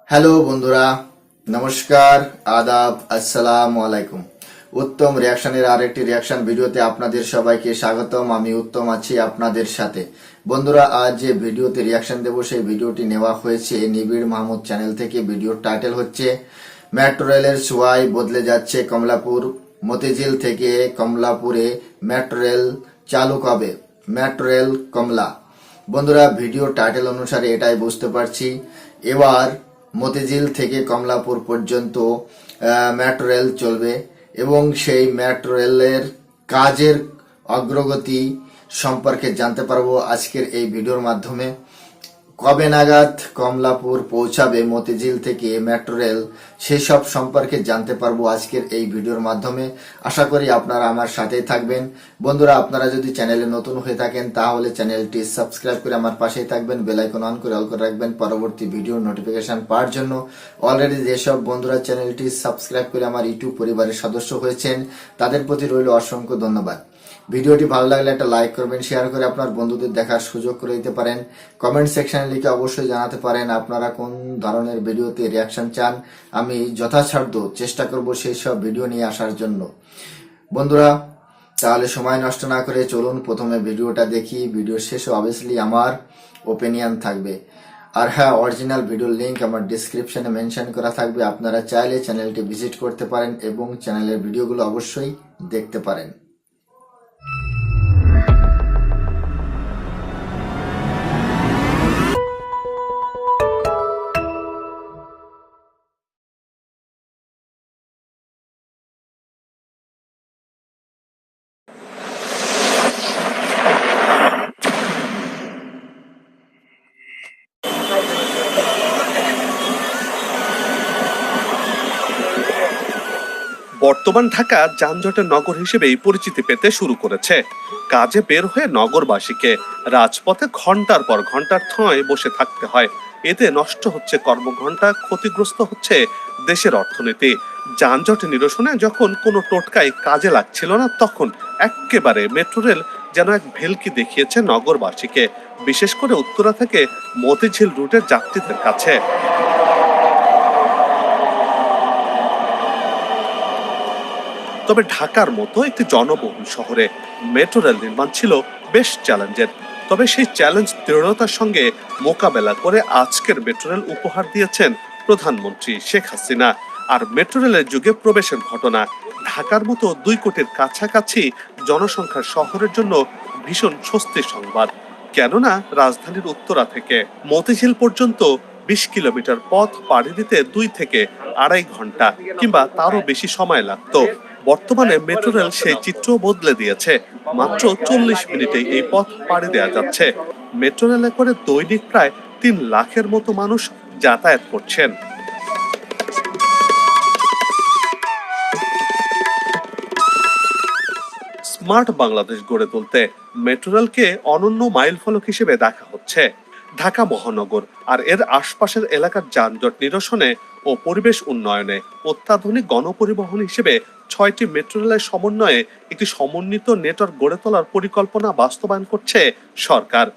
Hello বন্ধুরা, নমস্কার, আদাব, আসসালামু আলাইকুম। উত্তম রিয়াকশনের আরেকটি রিয়াকশন ভিডিওতে আপনাদের সবাইকে স্বাগতম। আমি উত্তম আছি আপনাদের সাথে। বন্ধুরা, আজ যে ভিডিওতে রিয়াকশন দেব সেই ভিডিওটি নেওয়া হয়েছে নিবিড় মাহমুদ চ্যানেল থেকে। ভিডিওর টাইটেল হচ্ছে মেট্রো রেলের ছোঁয়ায় বদলে যাচ্ছে কমলাপুর। মতিঝিল থেকে কমলাপুরে মেট্রো রেল চালু কবে? মেট্রো রেল কমলা। বন্ধুরা, ভিডিও টাইটেল অনুসারে এটাই বুঝতে পারছি এবার মতিঝিল থেকে কমলাপুর পর্যন্ত মেট্রো রেল চলবে এবং সেই মেট্রো রেলের কাজের অগ্রগতি সম্পর্কে জানতে পারবো আজকের এই ভিডিওর মাধ্যমে। কবে নাগাদ কমলাপুর পৌঁছাবে মতিঝিল থেকে মেট্রো রেল, সেসব সম্পর্কে জানতে পারবো আজকের এই ভিডিওর মাধ্যমে। আশা করি আপনারা আমার সাথেই থাকবেন। বন্ধুরা, আপনারা যদি চ্যানেলে নতুন হয়ে থাকেন তাহলে চ্যানেলটি সাবস্ক্রাইব করে আমার পাশেই থাকবেন, বেল আইকন অন করে অল করে রাখবেন পরবর্তী ভিডিওর নোটিফিকেশন পাওয়ার জন্য। অলরেডি যেসব বন্ধুরা চ্যানেলটি সাবস্ক্রাইব করে আমার ইউটিউব পরিবারের সদস্য হয়েছেন তাদের প্রতি রইল অসংখ্য ধন্যবাদ। ভিডিওটি ভালো লাগলে একটা লাইক করবেন, শেয়ার করে আপনার বন্ধুদের দেখার সুযোগ করে দিতে পারেন। কমেন্ট সেকশনে লিখে অবশ্যই জানাতে পারেন আপনারা কোন ধরনের ভিডিওতে রিয়াকশন চান। আমি যথাসাধ্য চেষ্টা করব সেই সব ভিডিও নিয়ে আসার জন্য। বন্ধুরা, তাহলে সময় নষ্ট না করে চলুন প্রথমে ভিডিওটা দেখি। ভিডিও শেষে অবভিয়াসলি আমার ওপিনিয়ন থাকবে। আর হ্যাঁ, অরিজিনাল ভিডিওর লিংক আমার ডিসক্রিপশনে মেনশন করা থাকবে। আপনারা চাইলে চ্যানেলটি ভিজিট করতে পারেন এবং চ্যানেলের ভিডিওগুলো অবশ্যই দেখতে পারেন। বর্তমান ঢাকা যানজটের নগর হিসেবেই পরিচিতি পেতে শুরু করেছে। কাজে বের হয়ে নগরবাসীকে রাজপথে ঘন্টার পর ঘন্টার থয় বসে থাকতে হয়। এতে নষ্ট হচ্ছে কর্মঘণ্টা, ক্ষতিগ্রস্ত হচ্ছে দেশের অর্থনীতি। যানজট নিরসনে যখন কোনো টোটকাই কাজে লাগছিল না, তখন একেবারে মেট্রো রেল যেন এক ভেলকি দেখিয়েছে নগরবাসীকে, বিশেষ করে উত্তরা থেকে মতিঝিল রুটের যাত্রীদের কাছে। তবে ঢাকার মতো একটি জনবহুল শহরে মেট্রো রেল নির্মাণ ছিল বেশ চ্যালেঞ্জের। তবে সেই চ্যালেঞ্জ দৃঢ়তার সঙ্গে মোকাবেলা করে আজকের মেট্রো রেল উপহার দিয়েছেন প্রধানমন্ত্রী শেখ হাসিনা। আর মেট্রো রেলের যুগে প্রবেশের ঘটনা ঢাকার মতো 2 কোটির কাছাকাছি জনসংখ্যার শহরের জন্য ভীষণ স্বস্তির সংবাদ। কেননা রাজধানীর উত্তরা থেকে মতিঝিল পর্যন্ত 20 কিলোমিটার পথ পাড়ি দিতে 2 থেকে আড়াই ঘন্টা কিংবা তারও বেশি সময় লাগতো। বর্তমানে মেট্রো রেল সেই চিত্র বদলে দিয়েছে। মাত্র 40 মিনিটেই এই পথ পাড়ি দেওয়া যাচ্ছে। মেট্রো রেলে করে দৈনিক প্রায় 3 লাখের মতো মানুষ যাতায়াত করছেন। স্মার্ট বাংলাদেশ গড়ে তুলতে মেট্রো রেলকে অনন্য মাইল ফলক হিসেবে দেখা হচ্ছে। ঢাকা মহানগর আর এর আশপাশের এলাকার যানজট নিরসনে ও পরিবেশ উন্নয়নে অত্যাধুনিক গণপরিবহন হিসেবে 6টি মেট্রো রেলের সমন্বয়ে একটি সমন্বিত নেটওয়ার্ক গড়ে তোলার পরিকল্পনা বাস্তবায়ন করছে সরকার।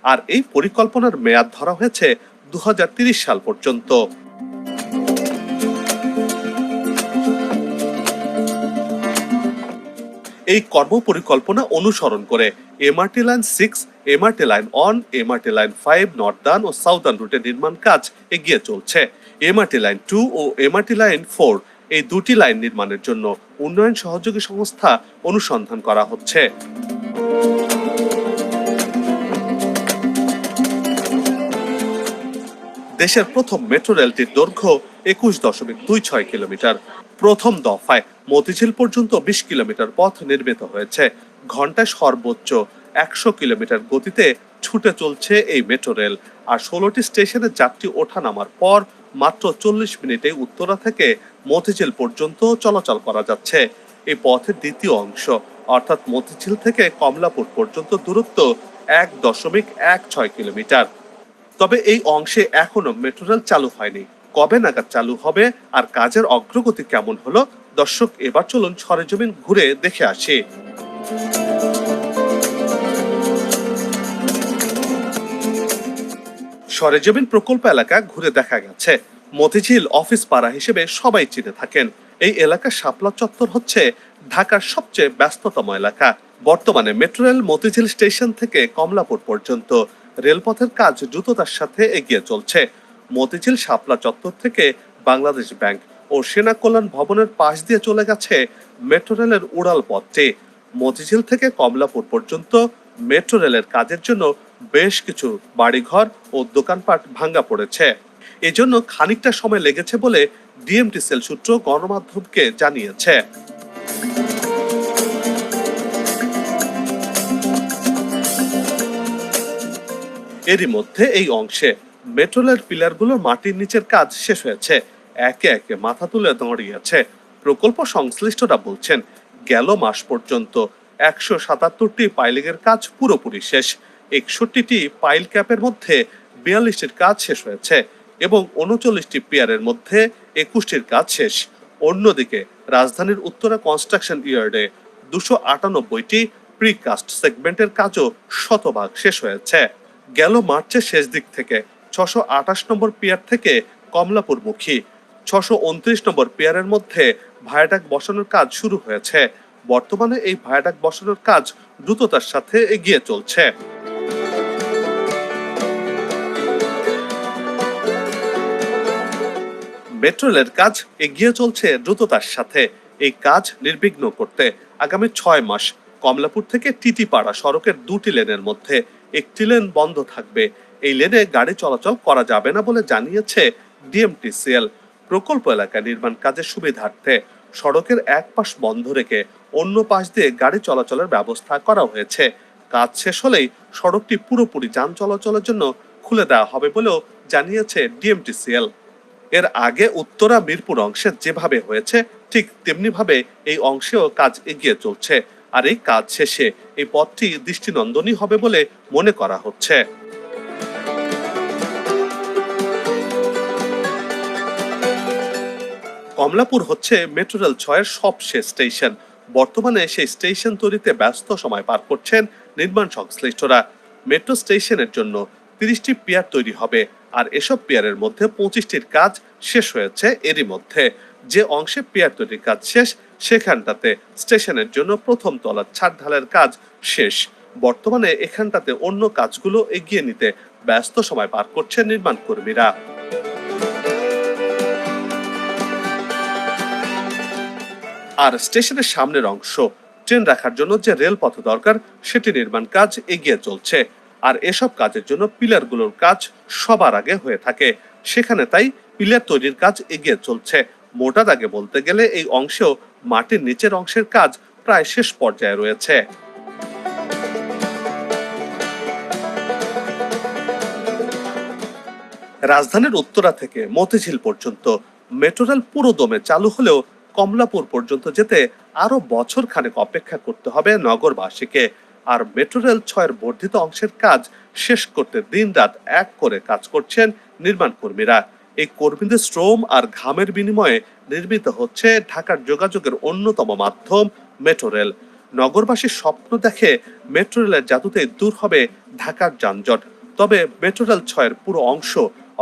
আর এই পরিকল্পনার মেয়াদ ধরা হয়েছে 2030 সাল পর্যন্ত। এই কর্ম পরিকল্পনা অনুসরণ করে MRT line 6, MRT line 1, MRT line 5 northern ও সাউদার্ন রুটে নির্মাণ কাজ এগিয়ে চলছে। এমআরটি লাইন 2 ও এমআরটি লাইন 4 এই 2টি লাইন নির্মাণের জন্য উন্নয়ন সহযোগী সংস্থা অনুসন্ধান করা হচ্ছে। দেশের প্রথম মেট্রো রেলটির দৈর্ঘ্য 21.26 কিলোমিটার। প্রথম দফায় মতিঝিল পর্যন্ত 20 কিলোমিটার পথ নির্মিত হয়েছে। ঘন্টায় সর্বোচ্চ 100 কিলোমিটার গতিতে ছুটে চলছে এই মেট্রো রেল। আর 16টি স্টেশনে যাত্রী ওঠা নামার পর মাত্র 40 মিনিটে উত্তরা থেকে মতিঝিল পর্যন্ত চলাচল করা যাচ্ছে। এই পথের দ্বিতীয় অংশ অর্থাৎ মতিঝিল থেকে কমলাপুর পর্যন্ত দূরত্ব 1.16 কিলোমিটার। তবে এই অংশে এখনো মেট্রো রেল চালু হয়নি। কবে নাগাদ চালু হবে আর কাজের অগ্রগতি কেমন হলো, দর্শক এবার চলুন সরেজমিন ঘুরে দেখে আসি। সরেজমিন প্রকল্প এলাকা ঘুরে দেখা গেছে মতিঝিল অফিস পাড়া হিসেবে সবাই চিনে থাকেন। এই এলাকা শাপলা চত্বর হচ্ছে ঢাকার সবচেয়ে ব্যস্ততম এলাকা। বর্তমানে মেট্রো রেল মতিঝিল স্টেশন থেকে কমলাপুর পর্যন্ত রেলপথের কাজ দ্রুততার সাথে এগিয়ে চলছে। মতিঝিল শাপলা চত্বর থেকে বাংলাদেশ ব্যাংক ও সেনা কল্যাণ ভবনের পাশ দিয়ে চলে গেছে মেট্রো রেলের উড়াল পথটি। মতিঝিল থেকে কমলাপুর পর্যন্ত মেট্রো রেলের কাজের জন্য বেশ কিছু বাড়িঘর ও দোকানপাট ভাঙ্গা পড়েছে। এজন্য খানিকটা সময় লেগেছে বলে ডিএমটিসিএল সূত্র গণমাধ্যমকে জানিয়েছে। এরই মধ্যে এই অংশে মেট্রো রেলের পিলারগুলোর মাটির নিচের কাজ শেষ হয়েছে, একে একে মাথা তুলে দাঁড়িয়েছে। প্রকল্প সংশ্লিষ্টরা বলছেন গেল মাস পর্যন্ত 177টি পাইলিংয়ের কাজ পুরোপুরি শেষ। 61টি পাইল ক্যাপের মধ্যে 42টির কাজ শেষ হয়েছে এবং 39টি পিয়ারের মধ্যে 21টির কাজ শেষ। অন্যদিকে রাজধানীর উত্তরা কনস্ট্রাকশন ইয়ার্ডে 298টি প্রিকাস্ট সেগমেন্টের কাজও শতভাগ শেষ হয়েছে। গেল মার্চের শেষ দিক থেকে 628 নম্বর পিয়ার থেকে কমলাপুরমুখী 629 নম্বর পিয়ারের মধ্যে ভায়াডাক বসানোর কাজ শুরু হয়েছে। বর্তমানে এই ভায়াডাক বসানোর কাজ দ্রুততার সাথে এগিয়ে চলছে। মেট্রো রেলের কাজ এগিয়ে চলছে দ্রুততার সাথে। এই কাজ নির্বিঘ্ন করতে আগামী 6 মাস কমলাপুর থেকে টিটিপাড়া সড়কের 2টি লেনের মধ্যে 1টি লেন বন্ধ থাকবে। এই লেনে গাড়ি চলাচল করা যাবে না বলে জানিয়েছে ডিএমটিসিএল। প্রকল্প এলাকায় নির্মাণ কাজের সুবিধার্থে সড়কের এক পাশ বন্ধ রেখে অন্য পাশ দিয়ে গাড়ি চলাচলের ব্যবস্থা করা হয়েছে। কাজ শেষ হলেই সড়কটি পুরোপুরি যান চলাচলের জন্য খুলে দেওয়া হবে বলেও জানিয়েছে ডিএমটিসিএল। এর আগে উত্তরা মিরপুর অংশে যেভাবে হয়েছে ঠিক তেমনি ভাবে এই অংশেও কাজ এগিয়ে চলছে। আর এই কাজ শেষে এই পথটি দৃষ্টিনন্দনই হবে বলে মনে করা হচ্ছে। কমলাপুর হচ্ছে মেট্রো রেল 6-এর সবশেষ স্টেশন। বর্তমানে সেই স্টেশন তৈরিতে ব্যস্ত সময় পার করছেন নির্মাণ সংশ্লিষ্টরা। মেট্রো স্টেশনের জন্য 30টি পিয়ার তৈরি হবে, আর এসব পিয়ারের মধ্যে 25টির কাজ শেষ হয়েছে এরই মধ্যে। যে অংশে পিয়ার তৈরির কাজ শেষ সেখানটাতে স্টেশনের জন্য প্রথম তলার ছাদ ঢালাইয়ের কাজ শেষ। বর্তমানে এখানটাতে অন্য কাজগুলো এগিয়ে নিতে ব্যস্ত সময় পার করছেন নির্মাণ কর্মীরা। আর স্টেশনের সামনের অংশ ট্রেন রাখার জন্য যে রেলপথ দরকার সেটি নির্মাণ কাজ এগিয়ে চলছে। আর এসব কাজের জন্য পিলারগুলোর কাজ সবার আগে হয়ে থাকে, সেখানে তাই পিলার তৈরির কাজ এগিয়ে চলছে। মোটা দাগে বলতে গেলে এই অংশেও মাটির নিচের অংশের কাজ প্রায় শেষ পর্যায়ে রয়েছে। রাজধানীর উত্তরা থেকে মতিঝিল পর্যন্ত মেট্রো রেল পুরো দমে চালু হলেও কমলাপুর পর্যন্ত যেতে আরো বছর খানেক অপেক্ষা করতে হবে নগরবাসীকে। আর মেট্রো রেল 6-এর বর্ধিত অংশের কাজ শেষ করতে দিনরাত এক করে কাজ করছেন নির্মাণ কর্মীরা। এই কর্মীদের শ্রম আর ঘামের বিনিময়ে নির্মিত হচ্ছে ঢাকার যোগাযোগের অন্যতম মাধ্যম মেট্রো রেল। নগরবাসীর স্বপ্ন দেখে মেট্রো রেলের জাদুতে দূর হবে ঢাকার যানজট। তবে মেট্রো রেল 6-এর পুরো অংশ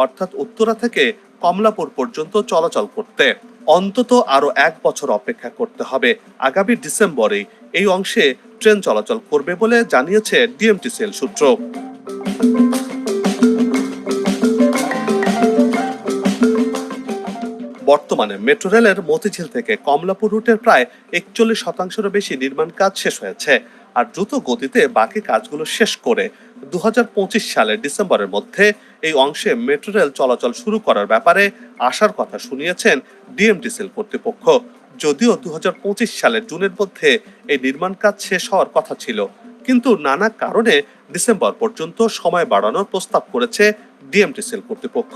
অর্থাৎ উত্তরা থেকে কমলাপুর পর্যন্ত চলাচল করতে অন্তত আরো 1 বছর অপেক্ষা করতে হবে। আগামী ডিসেম্বরে এই অংশে ট্রেন চলাচল করবে বলে জানিয়েছে ডিএমটিসিএল সূত্র। বর্তমানে মেট্রো রেলের মতিঝিল থেকে কমলাপুর রুটের প্রায় 41% বেশি নির্মাণ কাজ শেষ হয়েছে। আর দ্রুত গতিতে বাকি কাজগুলো শেষ করে 2025 সালের ডিসেম্বরের মধ্যে এই অংশে মেট্রো রেল চলাচল শুরু করার ব্যাপারে আশার কথা শুনিয়েছেন ডিএমটিসিএল কর্তৃপক্ষ। যদিও 2025 সালের জুনের মধ্যে এই নির্মাণ কাজ শেষ হওয়ার কথা ছিল, কিন্তু নানা কারণে ডিসেম্বর পর্যন্ত সময় বাড়ানোর প্রস্তাব করেছে ডিএমটিসিএল কর্তৃপক্ষ।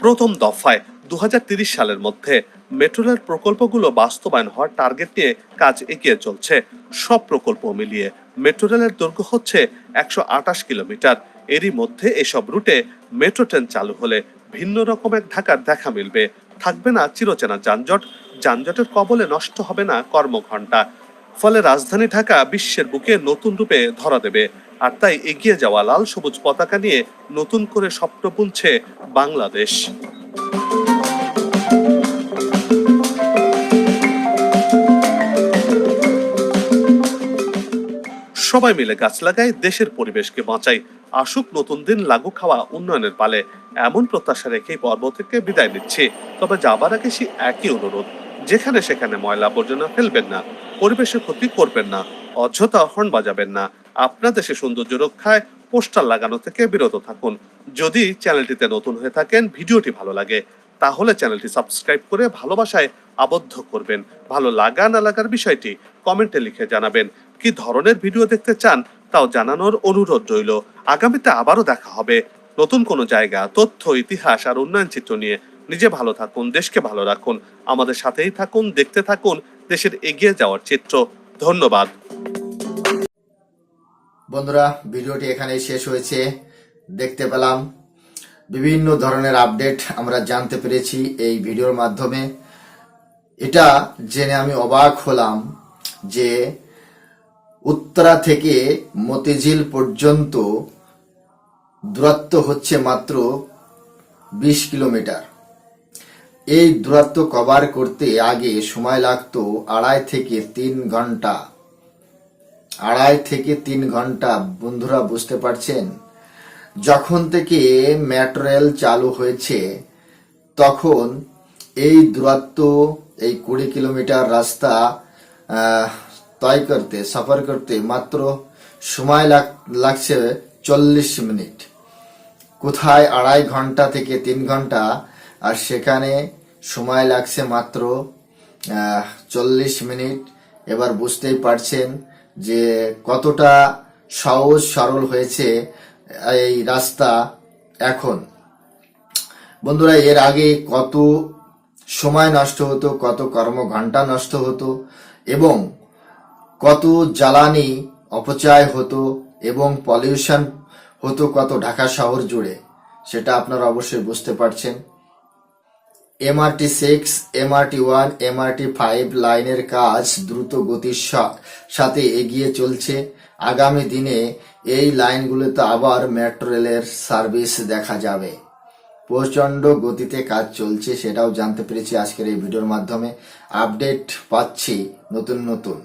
প্রথম দফায় 2030 সালের মধ্যে মেট্রো রেল প্রকল্পগুলো বাস্তবায়ন হওয়ার টার্গেট নিয়ে কাজ এগিয়ে চলছে। সব প্রকল্প মিলিয়ে মেট্রো রেলের দৈর্ঘ্য হচ্ছে 128 কিলোমিটার। এরই মধ্যে এসব রুটে মেট্রো ট্রেন চালু হলে ভিন্ন রকম এক ঢাকার দেখা মিলবে। থাকবে না চিরচেনা যানজট, যানজটের কবলে নষ্ট হবে না কর্মঘণ্টা। ফলে রাজধানী ঢাকা বিশ্বের বুকে নতুন রূপে ধরা দেবে। আর তাই এগিয়ে যাওয়া লাল সবুজ পতাকা নিয়ে নতুন করে স্বপ্ন বুনছে বাংলাদেশ। সবাই মিলে গাছ লাগাই, দেশের পরিবেশকে বাঁচাই, আসুক নতুন দিন, লাগু খাওয়া উন্নয়নের পালে, এমন প্রত্যাশা রেখেই পর্ব থেকে বিদায় নিচ্ছি। তবে যাবার আগে সেই একই অনুরোধ, যেখানে সেখানে ময়লা আবর্জনা ফেলবেন না, পরিবেশের ক্ষতি করবেন না, অযথা হর্ন বাজাবেন না, আপনার দেশে সৌন্দর্য রক্ষায় পোস্টার লাগানো থেকে বিরত থাকুন। যদি চ্যানেলটিতে নতুন হয়ে থাকেন, ভিডিওটি ভালো লাগে, তাহলে চ্যানেলটি সাবস্ক্রাইব করে ভালোবাসায় আবদ্ধ করবেন। ভালো লাগা না লাগার বিষয়টি কমেন্টে লিখে জানাবেন। কি ধরনের ভিডিও দেখতে চান তাও জানানোর অনুরোধ রইল। আগামীতে আবারও দেখা হবে নতুন কোনো জায়গা, তথ্য, ইতিহাস আর উন্নয়ন চিত্র নিয়ে। নিজে ভালো থাকুন, দেশকে ভালো রাখুন, আমাদের সাথেই থাকুন, দেখতে থাকুন দেশের এগিয়ে যাওয়ার চিত্র। ধন্যবাদ। বন্ধুরা, ভিডিওটি এখানেই শেষ হয়েছে। দেখতে পেলাম বিভিন্ন ধরনের আপডেট আমরা জানতে পেরেছি এই ভিডিওর মাধ্যমে। এটা জেনে আমি অবাক হলাম যে উত্তরা থেকে মতিঝিল পর্যন্ত দূরত্ব হচ্ছে মাত্র 20 কিলোমিটার। এই দূরত্ব কভার করতে আগে সময় লাগতো 2.5 থেকে 3 ঘন্টা। 2.5 থেকে 3 ঘন্টা। বন্ধুরা, বুঝতে পারছেন? যখন থেকে মেট্রো রেল চালু হয়েছে তখন এই দূরত্ব, এই 20 কিলোমিটার রাস্তা সফর করতে মাত্র সময় লাগছে 40 মিনিট। কোথায় 2.5 ঘন্টা থেকে 3 ঘন্টা, আর সেখানে সময় লাগছে মাত্র 40 মিনিট। এবার বুঝতেই পারছেন যে কতটা সহজ সরল হয়েছে এই রাস্তা এখন। বন্ধুরা, এর আগে কত সময় নষ্ট হতো, কত কর্মঘণ্টা নষ্ট হতো এবং কত জ্বালানি অপচয় হতো এবং পলিউশন হতো কত ঢাকা শহর জুড়ে, সেটা আপনারা অবশ্যই বুঝতে পারছেন। MRT-6, MRT-1, MRT-5 লাইনের কাজ দ্রুত গতির সাথে এগিয়ে চলছে। আগামী দিনে এই লাইনগুলোতে আবার মেট্রো রেলের সার্ভিস দেখা যাবে। প্রচণ্ড গতিতে কাজ চলছে, সেটাও জানতে পেরেছি আজকের এই ভিডিওর মাধ্যমে। আপডেট পাচ্ছি নতুন নতুন।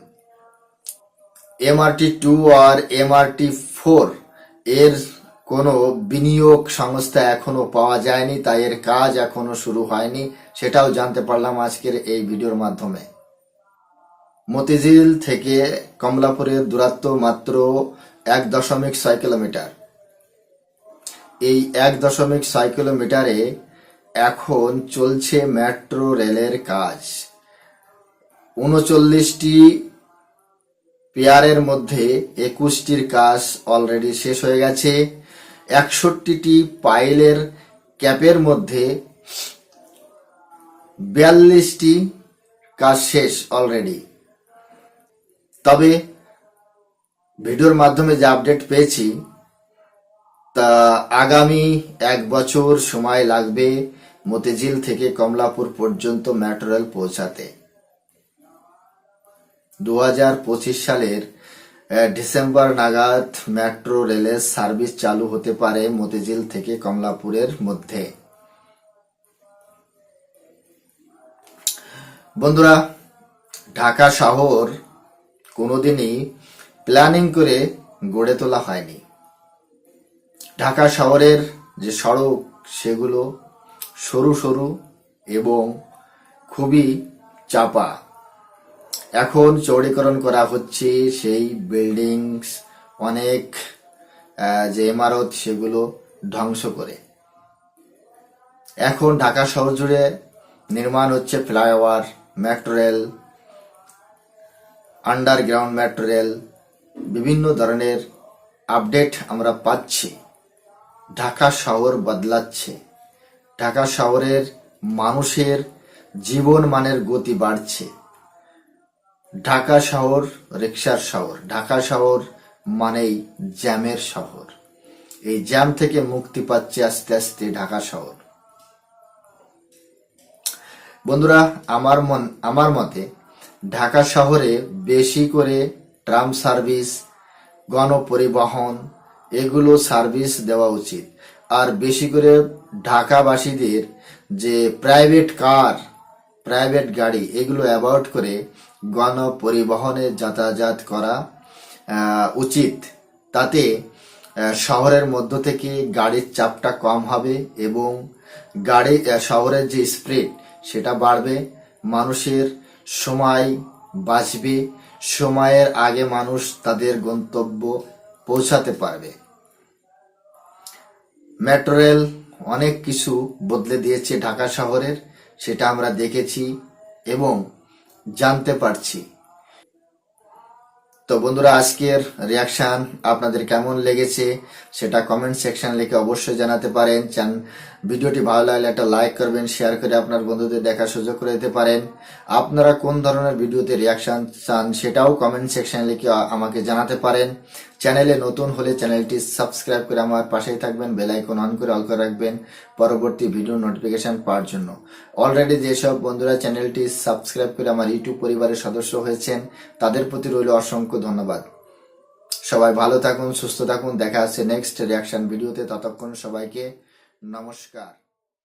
MRT-2 আর MRT-4 এর কোনো বিনিয়োগ সংস্থা এখনো পাওয়া যায়নি, তাই এর কাজ এখনো শুরু হয়নি, সেটাও জানতে পারলাম আজকের এই ভিডিওর মাধ্যমে। মতিঝিল থেকে কমলাপুরের দূরত্ব মাত্র 1.6 কিলোমিটার। এই 1.6 কিলোমিটারে এখন চলছে মেট্রো রেলের কাজ। 39টি পেয়ারের মধ্যে 21টির কাজ অলরেডি শেষ হয়ে গেছে। 61টি পাইলের ক্যাপের মধ্যে 42টি কাজ শেষ অলরেডি। তবে ভিডিওর মাধ্যমে যে আপডেট পেয়েছি, তা আগামী 1 বছর সময় লাগবে মতিঝিল থেকে কমলাপুর পর্যন্ত মেট্রো রেল পৌঁছাতে। 2025 সালের ডিসেম্বর নাগাদ মেট্রো রেলের সার্ভিস চালু হতে পারে মতিঝিল থেকে কমলাপুরের মধ্যে। বন্ধুরা, ঢাকা শহর কোনোদিনই প্ল্যানিং করে গড়ে তোলা হয়নি। ঢাকা শহরের যে সড়ক, সেগুলো সরু সরু এবং খুবই চাপা। এখন চৌড়ীকরণ করা হচ্ছে সেই বিল্ডিংস, অনেক যে ইমারত, সেগুলো ধ্বংস করে এখন ঢাকা শহর জুড়ে নির্মাণ হচ্ছে flyover, metro rail, underground metro rail. বিভিন্ন ধরনের আপডেট আমরা পাচ্ছি। ঢাকা শহর বদলাচ্ছে। ঢাকা শহরের মানুষের জীবন মানের গতি বাড়ছে। ঢাকা শহর রিকশার শহর। ঢাকা শহর মানেই জ্যামের শহর। এই জ্যাম থেকে মুক্তি পাচ্ছে আস্তে আস্তে ঢাকা শহর। বন্ধুরা, আমার মতে ঢাকা শহরে বেশি করে ট্রাম সার্ভিস, গণপরিবহন এগুলো সার্ভিস দেওয়া উচিত। আর বেশি করে ঢাকাবাসীদের যে প্রাইভেট কার, প্রাইভেট গাড়ি এগুলো অ্যাভয়েড করে গণপরিবহনে যাতায়াত করা উচিত। তাতে শহরের মধ্য থেকে গাড়ির চাপটা কম হবে এবং শহরের যে স্পিড সেটা বাড়বে, মানুষের সময় বাঁচবে, সময়ের আগে মানুষ তাদের গন্তব্য পৌঁছাতে পারবে। মেট্রো রেল অনেক কিছু বদলে দিয়েছে ঢাকা শহরের, সেটা আমরা দেখেছি এবং জানতে পারছি। তো বন্ধুরা, আজকের রিয়াকশন আপনাদের কেমন লেগেছে সেটা কমেন্ট সেকশন লিখে অবশ্যই জানাতে পারেন। ভিডিওটি ভালো লাগলে একটা লাইক করবেন, শেয়ার করে আপনার বন্ধুদের দেখার সুযোগ করে দিতে পারেন। আপনারা কোন ধরনের ভিডিওতে রিয়াকশন চান সেটাও কমেন্ট সেকশন লিখে আমাকে জানাতে পারেন। চ্যানেলে নতুন হলে চ্যানেলটি সাবস্ক্রাইব করে আমার পাশেই থাকবেন, বেল আইকন অন করে অল করে রাখবেন পরবর্তী ভিডিও নোটিফিকেশন পাওয়ার জন্য। অলরেডি যেসব বন্ধুরা চ্যানেলটি সাবস্ক্রাইব করে আমার ইউটিউব পরিবারের সদস্য হয়েছেন তাদের প্রতি রইল অসংখ্য ধন্যবাদ। সবাই ভালো থাকুন, সুস্থ থাকুন। দেখা হচ্ছে নেক্সট রিয়াকশন ভিডিওতে। ততক্ষণ সবাইকে নমস্কার।